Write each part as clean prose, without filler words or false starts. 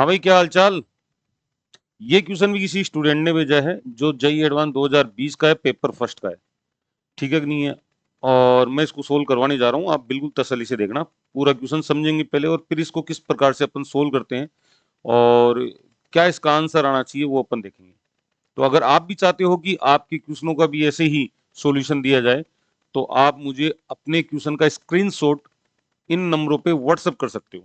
हाँ भाई, क्या हालचाल। ये क्वेश्चन भी किसी स्टूडेंट ने भेजा है जो जेई एडवांस 2020 का है, पेपर फर्स्ट का है। ठीक है कि नहीं है। और मैं इसको सोल्व करवाने जा रहा हूँ, आप बिल्कुल तसल्ली से देखना। पूरा क्वेश्चन समझेंगे पहले और फिर इसको किस प्रकार से अपन सोल्व करते हैं और क्या इसका आंसर आना चाहिए वो अपन देखेंगे। तो अगर आप भी चाहते हो कि आपके क्वेश्चनों का भी ऐसे ही सॉल्यूशन दिया जाए तो आप मुझे अपने क्वेश्चन का स्क्रीनशॉट इन नंबरों पे व्हाट्सएप कर सकते हो।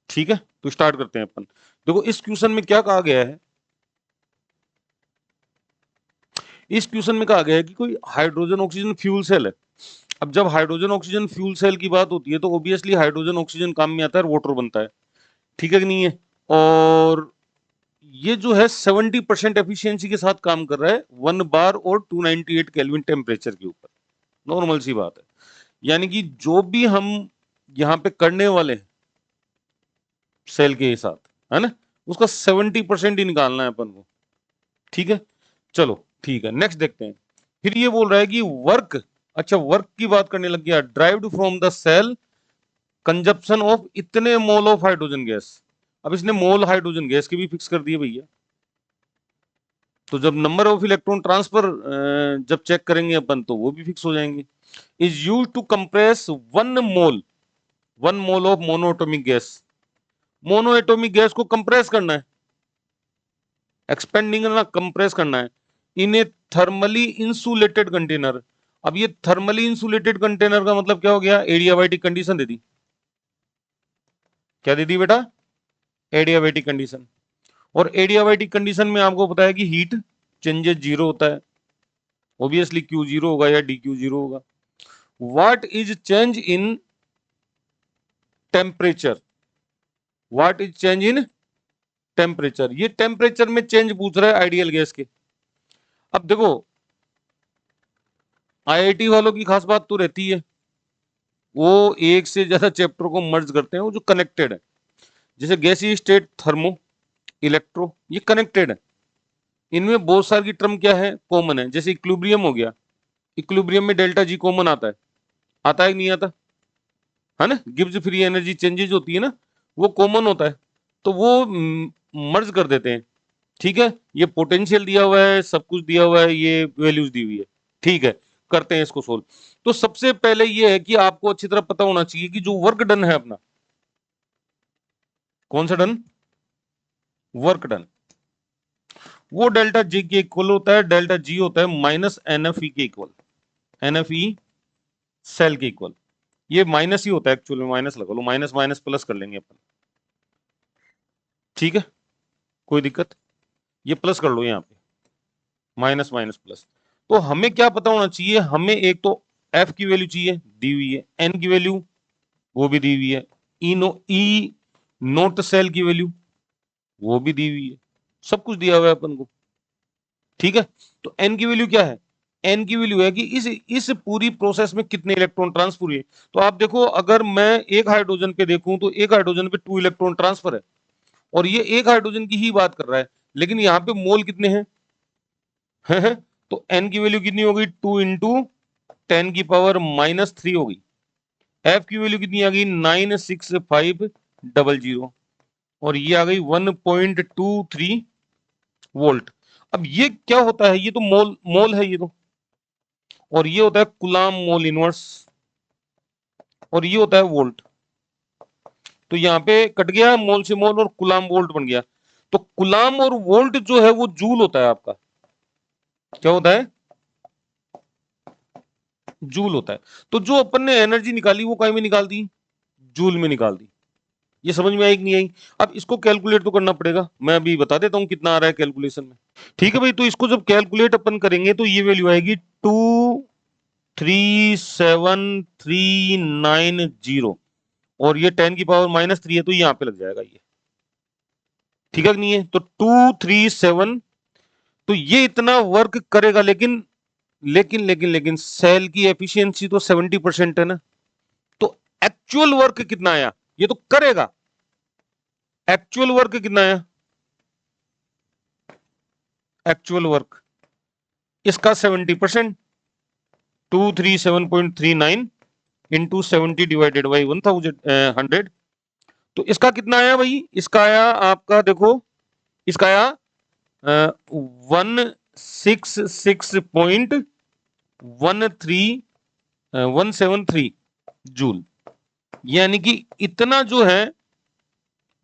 ठीक है, तो स्टार्ट करते हैं अपन। देखो इस क्वेश्चन में क्या कहा गया है। इस क्वेश्चन में कहा गया है कि कोई हाइड्रोजन ऑक्सीजन फ्यूल सेल है। अब जब हाइड्रोजन ऑक्सीजन फ्यूल सेल की बात होती है तो ऑब्वियसली हाइड्रोजन ऑक्सीजन काम में आता है और वाटर बनता है। ठीक है कि नहीं है। और ये जो है 70% एफिशिएंसी के साथ काम कर रहा है 1 बार और 298 केल्विन टेम्परेचर के ऊपर। नॉर्मल सी बात है। यानी कि जो भी हम यहाँ पे करने वाले हैं सेल के साथ, है ना, उसका 70% ही निकालना है अपन को। ठीक है, चलो ठीक है, नेक्स्ट देखते हैं। फिर ये बोल रहा है कि वर्क, अच्छा वर्क की बात करने लग गया। Derived from the cell consumption of इतने मोल ऑफ हाइड्रोजन गैस। अब इसने मोल हाइड्रोजन गैस के भी फिक्स कर दिए भैया। तो जब नंबर ऑफ इलेक्ट्रॉन ट्रांसफर जब चेक करेंगे अपन तो वो भी फिक्स हो जाएंगे। Is use to compress 1 mole of monoatomic gas. Monoatomic gas को कंप्रेस करना है, एक्सपेंडिंग ना कंप्रेस करना है in a thermally insulated container. अब ये थर्मली इंसुलेटेड कंटेनर का मतलब क्या हो गया, एडियाबाइटिक कंडीशन दे दी। क्या दे दी बेटा, एडियाबाइटिक कंडीशन। और एडियाबाइटिक कंडीशन में आपको पता है कि हीट चेंजेस जीरो होता है। ऑब्वियसली क्यू जीरो होगा या डी क्यू जीरो होगा। What is change in temperature, what is change in temperature, ये टेम्परेचर में चेंज पूछ रहा है आइडियल गैस के। अब देखो आईआईटी वालों की खास बात तो रहती है, वो एक से ज्यादा चैप्टर को मर्ज करते हैं वो जो कनेक्टेड है। जैसे गैसीय स्टेट, थर्मो, इलेक्ट्रो, ये कनेक्टेड है। इनमें बहुत सारी की टर्म क्या है, कॉमन है। जैसे इक्विलिब्रियम हो गया, इक्विलिब्रियम में डेल्टा जी कॉमन आता है कि नहीं आता, है ना। गिब्स फ्री एनर्जी चेंजेज होती है ना, वो कॉमन होता है, तो वो मर्ज कर देते हैं। ठीक है, ये पोटेंशियल दिया हुआ है, सब कुछ दिया हुआ है, ये वैल्यूज दी हुई है। ठीक है, करते हैं इसको सोल्व। तो सबसे पहले ये है कि आपको अच्छी तरह पता होना चाहिए कि जो वर्क डन है अपना, कौन सा डन, वर्क डन, वो डेल्टा जी के इक्वल होता है, डेल्टा जी होता है माइनस एनएफई के इक्वल, एनएफई सेल के इक्वल। ये माइनस ही होता है एक्चुअली, माइनस लगा लो, माइनस माइनस प्लस कर लेंगे अपन। ठीक है, कोई दिक्कत, ये प्लस कर लो यहाँ पे, माइनस माइनस प्लस। तो हमें क्या पता होना चाहिए, हमें एक तो एफ की वैल्यू चाहिए, दी हुई है, एन की वैल्यू वो भी दी हुई है, ई नोट सेल की वैल्यू वो भी दी हुई है, सब कुछ दिया हुआ है अपन को। ठीक है, तो एन की वैल्यू क्या है, एन की वैल्यू है कि इस पूरी प्रोसेस में कितने इलेक्ट्रॉन ट्रांसफर हुए। तो आप देखो, अगर मैं एक हाइड्रोजन पे देखूं तो एक हाइड्रोजन पे 2 इलेक्ट्रॉन ट्रांसफर है, और ये एक हाइड्रोजन की ही बात कर रहा है, लेकिन यहाँ पे मोल कितने हैं है? तो एन की वैल्यू कितनी होगी, 2 × 10⁻³ होगी। एफ की वैल्यू कितनी आ गई, 96500, और ये आ गई 1.23 वोल्ट। अब ये क्या होता है, ये तो मोल मोल है ये तो, और ये होता है कुलाम मोल इनवर्स, और ये होता है वोल्ट। तो यहाँ पे कट गया मोल से मोल और कुलाम वोल्ट बन गया। तो कुलाम और वोल्ट जो है वो जूल होता है आपका, क्या होता है, जूल होता है। तो जो अपन ने एनर्जी निकाली वो कहीं में निकाल दी, जूल में निकाल दी। ये समझ में आई कि नहीं आई। अब इसको कैलकुलेट तो करना पड़ेगा, मैं अभी बता देता हूं कितना आ रहा है कैलकुलेशन में। ठीक है भाई, तो इसको जब कैलकुलेट अपन करेंगे तो ये वैल्यू आएगी 237,390, और ये 10⁻³ है तो यहाँ पे लग जाएगा ये। ठीक है कि नहीं है, तो 237, तो ये इतना वर्क करेगा, लेकिन लेकिन लेकिन लेकिन सेल की एफिशिएंसी तो 70% है ना। तो एक्चुअल वर्क कितना आया, ये तो करेगा, एक्चुअल वर्क कितना आया, एक्चुअल वर्क इसका 70%, 237.39 इंटू 70 डिवाइडेड बाई 100, तो इसका कितना आया भाई, इसका आया आपका, देखो इसका आया 166.173 जूल। यानी कि इतना जो है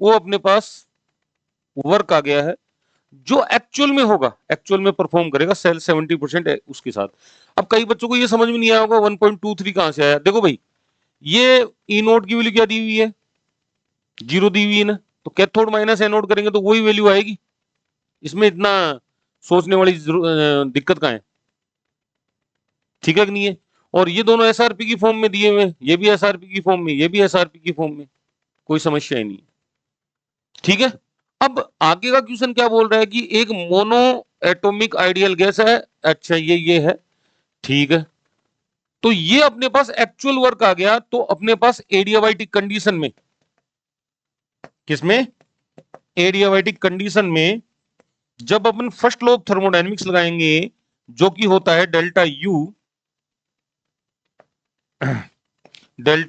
वो अपने पास वर्क आ गया है, जो एक्चुअल में होगा, एक्चुअल में परफॉर्म करेगा सेल 70% उसके साथ। अब कई बच्चों को ये समझ में नहीं आया होगा 1.23 कहां से आया। देखो भाई, ये ई नोट की वैल्यू क्या दी हुई है, 0 दी हुई है ना, तो कैथोड माइनस एनोड करेंगे तो वही वैल्यू आएगी। इसमें इतना सोचने वाली दिक्कत कहां है, ठीक है कि नहीं है। और ये दोनों एसआरपी की फॉर्म में दिए हुए हैं, ये भी एसआरपी की फॉर्म में, ये भी एसआरपी की फॉर्म में, कोई समस्या ही नहीं है, ठीक है। अब आगे का क्वेश्चन क्या बोल रहा है कि एक मोनो एटॉमिक आइडियल गैस है, अच्छा ये है, ठीक है। तो ये अपने पास एक्चुअल वर्क आ गया, तो अपने पास एडियाबाइटिक कंडीशन में, किसमें, एडियाबाइटिक कंडीशन में जब अपन फर्स्ट लॉ ऑफ थर्मोडायनेमिक्स लगाएंगे, जो कि होता है delta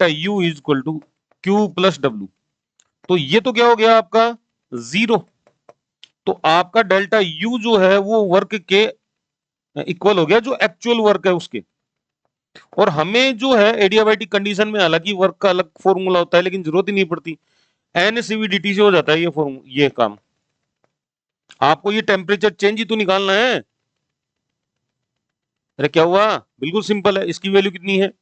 U is equal to Q plus W, तो ये तो क्या हो गया आपका 0। तो आपका डेल्टा यू जो है वो वर्क के इक्वल हो गया, जो एक्चुअल वर्क है उसके। और हमें जो है एडियाबाइटिक कंडीशन में, हालांकि वर्क का अलग फॉर्मूला होता है लेकिन जरूरत ही नहीं पड़ती, एनसीवीडीटी से हो जाता है ये काम। आपको ये टेम्परेचर चेंज ही तो निकालना है। अरे क्या हुआ, बिल्कुल सिंपल है, इसकी वैल्यू कितनी है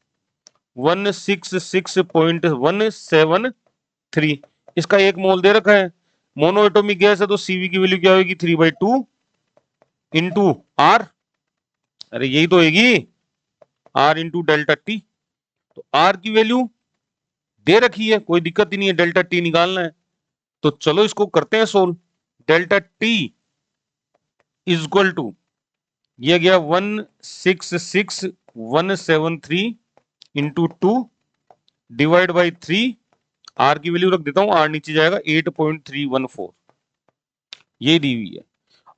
166.173। इसका एक मोल दे रखा है, मोनो एटॉमिक गैस है, तो सीवी की वैल्यू क्या होगी 3/2 इंटू आर, अरे यही तो होगी आर इंटू डेल्टा टी। तो आर की वैल्यू दे रखी है, कोई दिक्कत ही नहीं है, डेल्टा टी निकालना है। तो चलो इसको करते हैं solve. Delta T is equal to, ये गया 166.173 इंटू 2 डिवाइड बाई 3, आर की वैल्यू रख देता हूं, आर नीचे जाएगा 8.314, ये दी हुई है।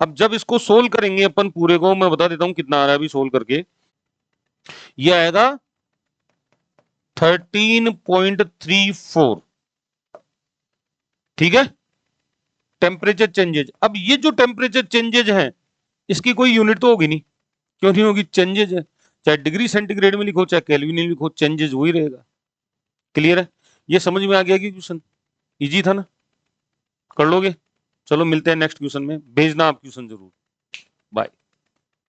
अब जब इसको सोल्व करेंगे अपन पूरे को, मैं बता देता हूं कितना आ रहा है अभी सोल्व करके, ये आएगा 13.34, ठीक है, टेम्परेचर चेंजेज। अब ये जो टेम्परेचर चेंजेज हैं, इसकी कोई यूनिट तो होगी नहीं, क्यों नहीं होगी, चेंजेज है, चाहे डिग्री सेंटीग्रेड में लिखो चाहे केल्विन में लिखो, चेंजेज वही रहेगा। क्लियर है, ये समझ में आ गया कि क्वेश्चन इजी था ना, कर लोगे। चलो मिलते हैं नेक्स्ट क्वेश्चन में, भेजना आप क्वेश्चन जरूर। बाय।